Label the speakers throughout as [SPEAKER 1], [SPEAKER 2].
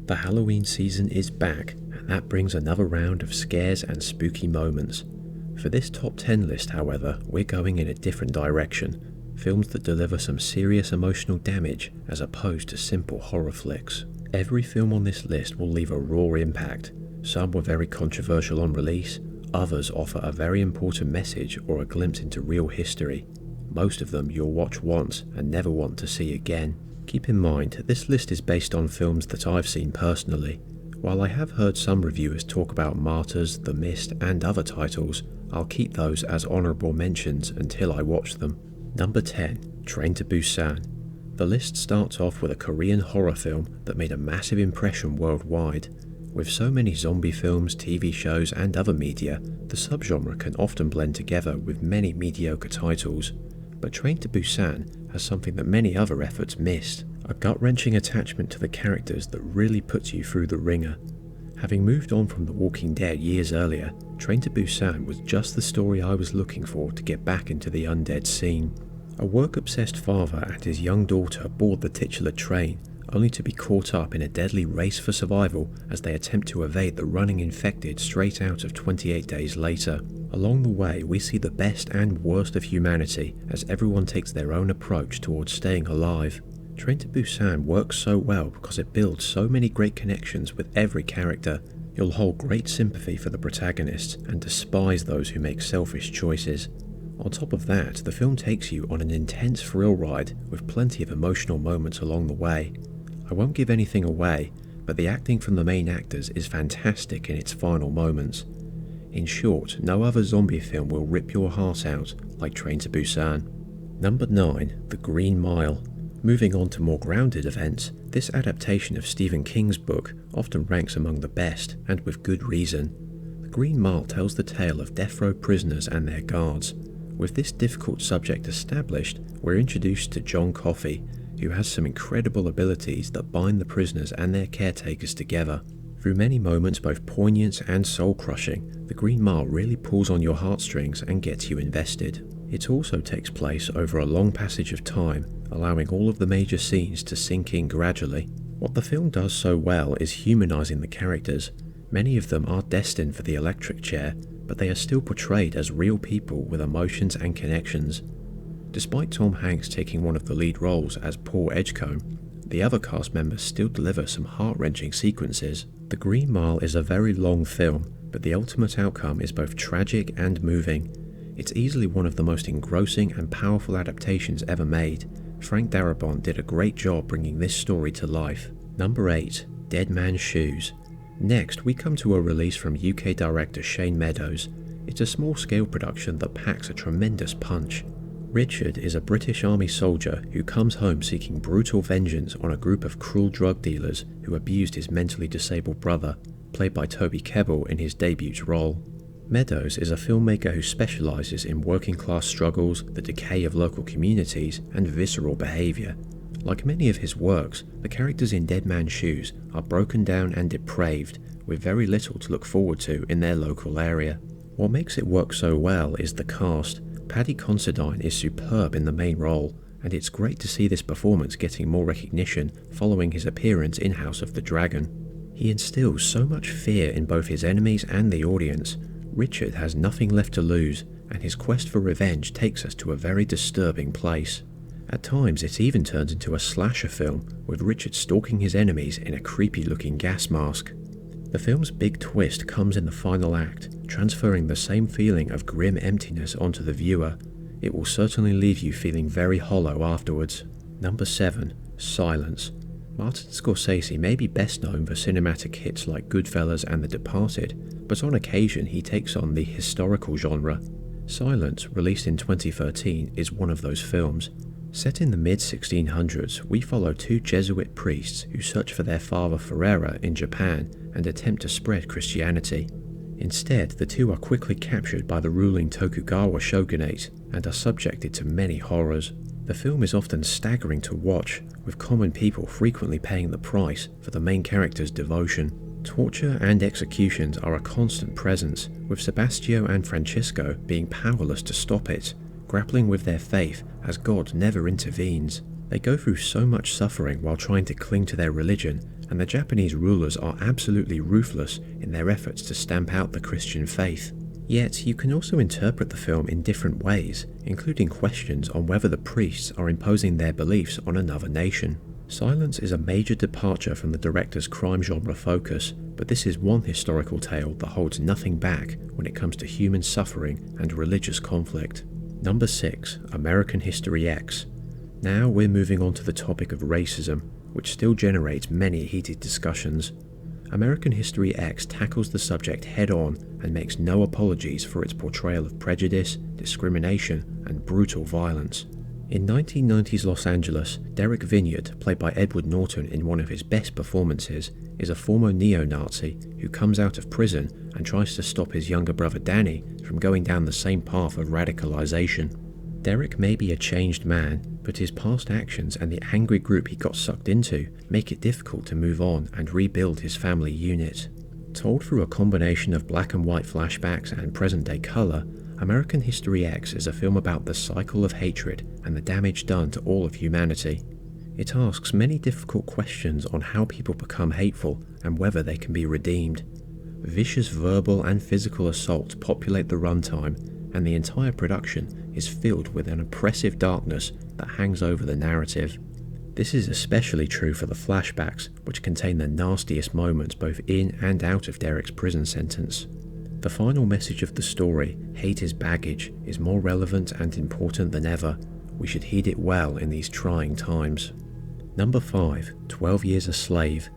[SPEAKER 1] The Halloween season is back, and that brings another round of scares and spooky moments. For this top 10 list, however, we're going in a different direction. Films that deliver some serious emotional damage as opposed to simple horror flicks. Every film on this list will leave a raw impact. Some were very controversial on release, others offer a very important message or a glimpse into real history. Most of them you'll watch once and never want to see again. Keep in mind, this list is based on films that I've seen personally. While I have heard some reviewers talk about Martyrs, The Mist and other titles, I'll keep those as honourable mentions until I watch them. Number 10. Train to Busan. The list starts off with a Korean horror film that made a massive impression worldwide. With so many zombie films, TV shows and other media, the subgenre can often blend together with many mediocre titles. But Train to Busan has something that many other efforts missed, a gut-wrenching attachment to the characters that really puts you through the ringer. Having moved on from The Walking Dead years earlier, Train to Busan was just the story I was looking for to get back into the undead scene. A work-obsessed father and his young daughter board the titular train, only to be caught up in a deadly race for survival as they attempt to evade the running infected straight out of 28 Days Later. Along the way, we see the best and worst of humanity as everyone takes their own approach towards staying alive. Train to Busan works so well because it builds so many great connections with every character. You'll hold great sympathy for the protagonists and despise those who make selfish choices. On top of that, the film takes you on an intense thrill ride with plenty of emotional moments along the way. I won't give anything away, but the acting from the main actors is fantastic in its final moments. In short, no other zombie film will rip your heart out like Train to Busan. Number 9. The Green Mile. Moving on to more grounded events, this adaptation of Stephen King's book often ranks among the best, and with good reason. The Green Mile tells the tale of death row prisoners and their guards. With this difficult subject established, we're introduced to John Coffey, who has some incredible abilities that bind the prisoners and their caretakers together. Through many moments both poignant and soul-crushing, The Green Mile really pulls on your heartstrings and gets you invested. It also takes place over a long passage of time, allowing all of the major scenes to sink in gradually. What the film does so well is humanising the characters. Many of them are destined for the electric chair, but they are still portrayed as real people with emotions and connections. Despite Tom Hanks taking one of the lead roles as Paul Edgecombe, the other cast members still deliver some heart-wrenching sequences. The Green Mile is a very long film, but the ultimate outcome is both tragic and moving. It's easily one of the most engrossing and powerful adaptations ever made. Frank Darabont did a great job bringing this story to life. Number 8. Dead Man's Shoes. Next, we come to a release from UK director Shane Meadows. It's a small-scale production that packs a tremendous punch. Richard is a British Army soldier who comes home seeking brutal vengeance on a group of cruel drug dealers who abused his mentally disabled brother, played by Toby Kebbell in his debut role. Meadows is a filmmaker who specialises in working-class struggles, the decay of local communities, and visceral behaviour. Like many of his works, the characters in Dead Man's Shoes are broken down and depraved, with very little to look forward to in their local area. What makes it work so well is the cast. Paddy Considine is superb in the main role, and it's great to see this performance getting more recognition following his appearance in House of the Dragon. He instills so much fear in both his enemies and the audience. Richard has nothing left to lose, and his quest for revenge takes us to a very disturbing place. At times it even turns into a slasher film, with Richard stalking his enemies in a creepy-looking gas mask. The film's big twist comes in the final act, transferring the same feeling of grim emptiness onto the viewer. It will certainly leave you feeling very hollow afterwards. Number 7. Silence. Martin Scorsese may be best known for cinematic hits like Goodfellas and The Departed, but on occasion he takes on the historical genre. Silence, released in 2013, is one of those films. Set in the mid-1600s, we follow two Jesuit priests who search for their father Ferrera in Japan and attempt to spread Christianity. Instead, the two are quickly captured by the ruling Tokugawa shogunate and are subjected to many horrors. The film is often staggering to watch, with common people frequently paying the price for the main character's devotion. Torture and executions are a constant presence, with Sebastio and Francisco being powerless to stop it, grappling with their faith as God never intervenes. They go through so much suffering while trying to cling to their religion, and the Japanese rulers are absolutely ruthless in their efforts to stamp out the Christian faith. Yet, you can also interpret the film in different ways, including questions on whether the priests are imposing their beliefs on another nation. Silence is a major departure from the director's crime genre focus, but this is one historical tale that holds nothing back when it comes to human suffering and religious conflict. Number 6. American History X. Now we're moving on to the topic of racism, which still generates many heated discussions. American History X tackles the subject head-on and makes no apologies for its portrayal of prejudice, discrimination, and brutal violence. In 1990s Los Angeles, Derek Vineyard, played by Edward Norton in one of his best performances, is a former neo-Nazi who comes out of prison and tries to stop his younger brother Danny from going down the same path of radicalization. Derek may be a changed man, but his past actions and the angry group he got sucked into make it difficult to move on and rebuild his family unit. Told through a combination of black and white flashbacks and present-day colour, American History X is a film about the cycle of hatred and the damage done to all of humanity. It asks many difficult questions on how people become hateful and whether they can be redeemed. Vicious verbal and physical assaults populate the runtime, and the entire production is filled with an oppressive darkness that hangs over the narrative. This is especially true for the flashbacks, which contain the nastiest moments both in and out of Derek's prison sentence. The final message of the story, hate is baggage, is more relevant and important than ever. We should heed it well in these trying times. Number 5. 12 Years a Slave.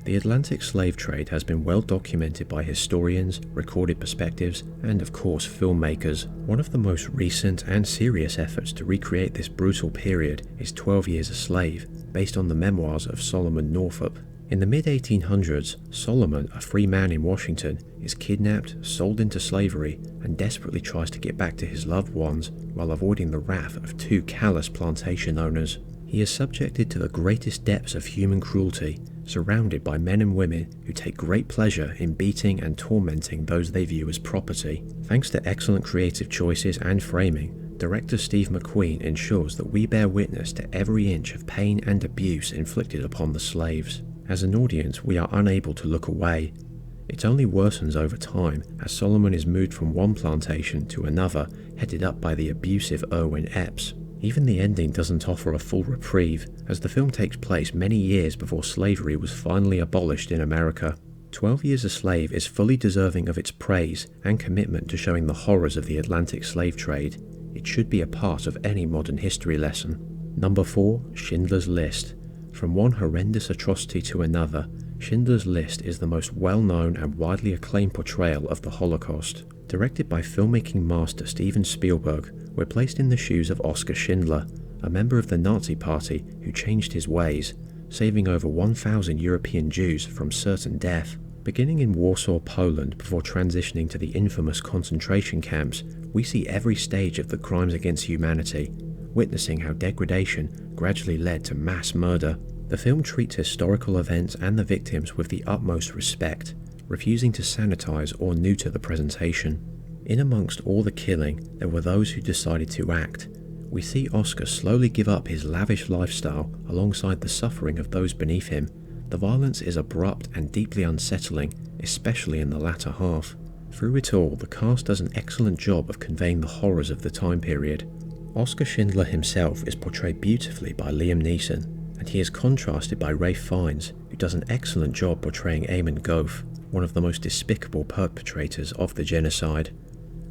[SPEAKER 1] The Atlantic slave trade has been well documented by historians, recorded perspectives, and of course filmmakers. One of the most recent and serious efforts to recreate this brutal period is 12 Years a Slave, based on the memoirs of Solomon Northup. In the mid-1800s, Solomon, a free man in Washington, is kidnapped, sold into slavery, and desperately tries to get back to his loved ones while avoiding the wrath of two callous plantation owners. He is subjected to the greatest depths of human cruelty, surrounded by men and women who take great pleasure in beating and tormenting those they view as property. Thanks to excellent creative choices and framing, director Steve McQueen ensures that we bear witness to every inch of pain and abuse inflicted upon the slaves. As an audience, we are unable to look away. It only worsens over time as Solomon is moved from one plantation to another, headed up by the abusive Irwin Epps. Even the ending doesn't offer a full reprieve, as the film takes place many years before slavery was finally abolished in America. 12 Years a Slave is fully deserving of its praise and commitment to showing the horrors of the Atlantic slave trade. It should be a part of any modern history lesson. Number 4. Schindler's List. From one horrendous atrocity to another, Schindler's List is the most well-known and widely acclaimed portrayal of the Holocaust. Directed by filmmaking master Steven Spielberg, we're placed in the shoes of Oskar Schindler, a member of the Nazi Party who changed his ways, saving over 1,000 European Jews from certain death. Beginning in Warsaw, Poland, before transitioning to the infamous concentration camps, we see every stage of the crimes against humanity, witnessing how degradation gradually led to mass murder. The film treats historical events and the victims with the utmost respect, refusing to sanitize or neuter the presentation. In amongst all the killing, there were those who decided to act. We see Oskar slowly give up his lavish lifestyle alongside the suffering of those beneath him. The violence is abrupt and deeply unsettling, especially in the latter half. Through it all, the cast does an excellent job of conveying the horrors of the time period. Oskar Schindler himself is portrayed beautifully by Liam Neeson, and he is contrasted by Ralph Fiennes, who does an excellent job portraying Eamon Gough, one of the most despicable perpetrators of the genocide.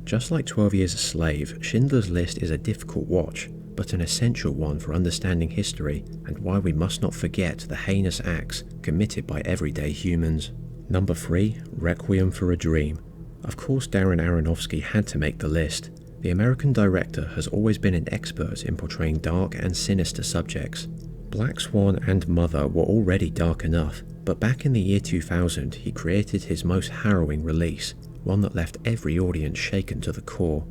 [SPEAKER 1] Just like 12 Years a Slave, Schindler's List is a difficult watch, but an essential one for understanding history and why we must not forget the heinous acts committed by everyday humans. Number 3. Requiem for a Dream. Of course, Darren Aronofsky had to make the list. The American director has always been an expert in portraying dark and sinister subjects. Black Swan and Mother were already dark enough, but back in the year 2000 he created his most harrowing release, one that left every audience shaken to the core.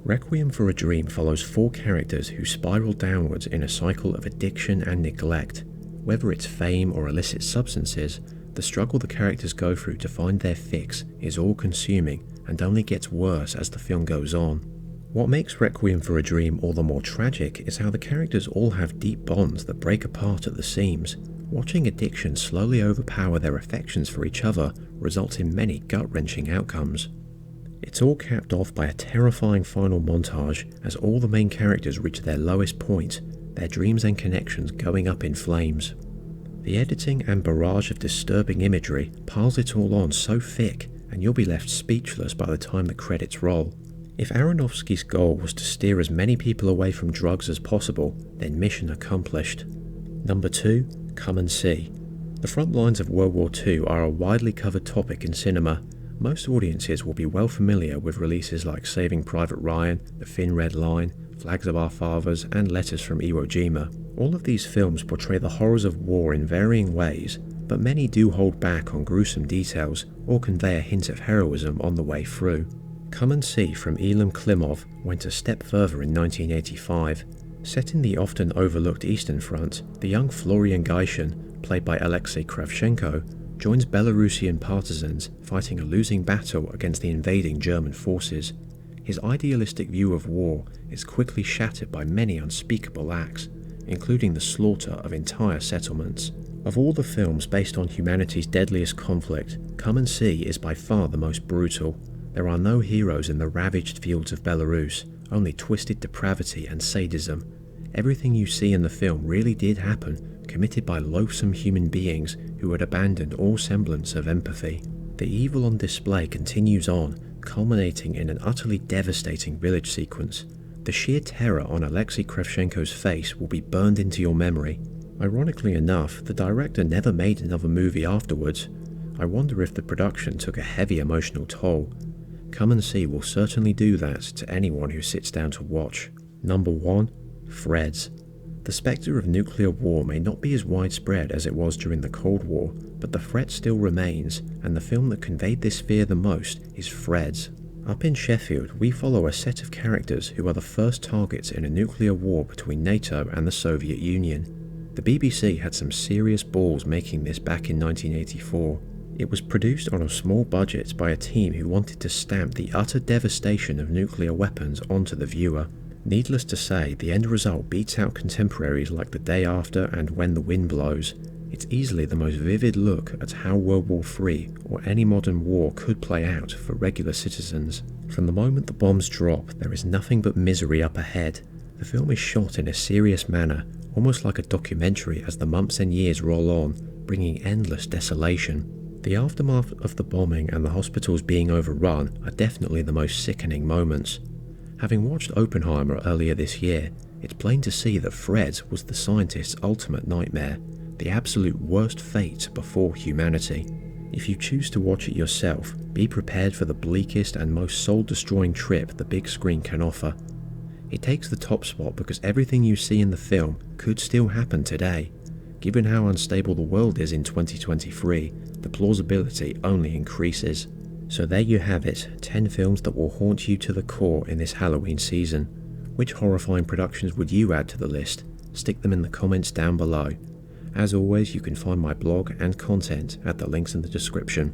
[SPEAKER 1] Requiem for a Dream follows 4 characters who spiral downwards in a cycle of addiction and neglect. Whether it's fame or illicit substances, the struggle the characters go through to find their fix is all-consuming and only gets worse as the film goes on. What makes Requiem for a Dream all the more tragic is how the characters all have deep bonds that break apart at the seams. Watching addiction slowly overpower their affections for each other results in many gut-wrenching outcomes. It's all capped off by a terrifying final montage as all the main characters reach their lowest point, their dreams and connections going up in flames. The editing and barrage of disturbing imagery piles it all on so thick, and you'll be left speechless by the time the credits roll. If Aronofsky's goal was to steer as many people away from drugs as possible, then mission accomplished. Number 2, Come and See. The front lines of World War II are a widely covered topic in cinema. Most audiences will be well familiar with releases like Saving Private Ryan, The Thin Red Line, Flags of Our Fathers, and Letters from Iwo Jima. All of these films portray the horrors of war in varying ways, but many do hold back on gruesome details or convey a hint of heroism on the way through. Come and See from Elam Klimov went a step further in 1985. Set in the often overlooked Eastern Front, the young Florian Gaishin, played by Alexei Kravchenko, joins Belarusian partisans fighting a losing battle against the invading German forces. His idealistic view of war is quickly shattered by many unspeakable acts, including the slaughter of entire settlements. Of all the films based on humanity's deadliest conflict, Come and See is by far the most brutal. There are no heroes in the ravaged fields of Belarus, only twisted depravity and sadism. Everything you see in the film really did happen, committed by loathsome human beings who had abandoned all semblance of empathy. The evil on display continues on, culminating in an utterly devastating village sequence. The sheer terror on Alexei Kravchenko's face will be burned into your memory. Ironically enough, the director never made another movie afterwards. I wonder if the production took a heavy emotional toll. Come and See will certainly do that to anyone who sits down to watch. Number 1, Freds. The spectre of nuclear war may not be as widespread as it was during the Cold War, but the threat still remains, and the film that conveyed this fear the most is Freds. Up in Sheffield, we follow a set of characters who are the first targets in a nuclear war between NATO and the Soviet Union. The BBC had some serious balls making this back in 1984. It was produced on a small budget by a team who wanted to stamp the utter devastation of nuclear weapons onto the viewer. Needless to say, the end result beats out contemporaries like The Day After and When the Wind Blows. It's easily the most vivid look at how World War III or any modern war could play out for regular citizens. From the moment the bombs drop, there is nothing but misery up ahead. The film is shot in a serious manner, almost like a documentary as the months and years roll on, bringing endless desolation. The aftermath of the bombing and the hospitals being overrun are definitely the most sickening moments. Having watched Oppenheimer earlier this year, it's plain to see that Freds was the scientist's ultimate nightmare, the absolute worst fate before humanity. If you choose to watch it yourself, be prepared for the bleakest and most soul-destroying trip the big screen can offer. It takes the top spot because everything you see in the film could still happen today. Given how unstable the world is in 2023, the plausibility only increases. So there you have it, 10 films that will haunt you to the core in this Halloween season. Which horrifying productions would you add to the list? Stick them in the comments down below. As always, you can find my blog and content at the links in the description.